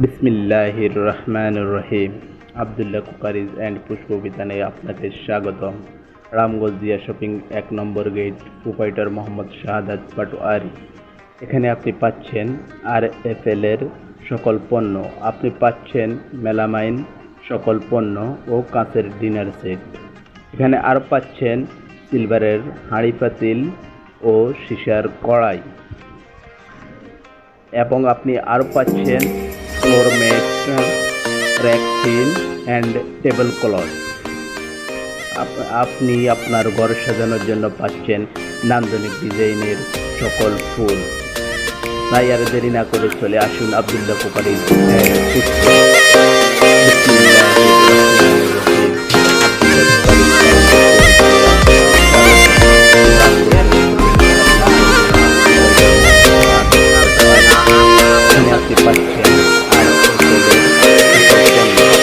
বিসমিল্লাহির রহমানির রহিম। Abdullah cookeries and পুষ্পবিতানে আপনাকে স্বাগতম। রামগঞ্জ জিয়া শপিং ১ নম্বর গেট, প্রোপাইটার মোহাম্মদ শাহাদাত পাটোয়ারি। এখানে আপনি পাচ্ছেন RFL এর সকল পণ্য, আপনি পাচ্ছেন মেলামাইন সকল পণ্য ও কাঁচের ডিনার সেট। এখানে আরও পাচ্ছেন সিলভারের হাঁড়ি পাতিল ও সীসার কড়াই, এবং আপনি আরও পাচ্ছেন floor mat, rexine and table cloth. আপনি আপনার ঘর সাজানোর জন্য পাচ্ছেন নান্দনিক ডিজাইনের সকল ফুল। তাই আর দেরি না করে চলে আসুন আবদুল্লাহ কুকারিজ আপনি পাচ্ছেন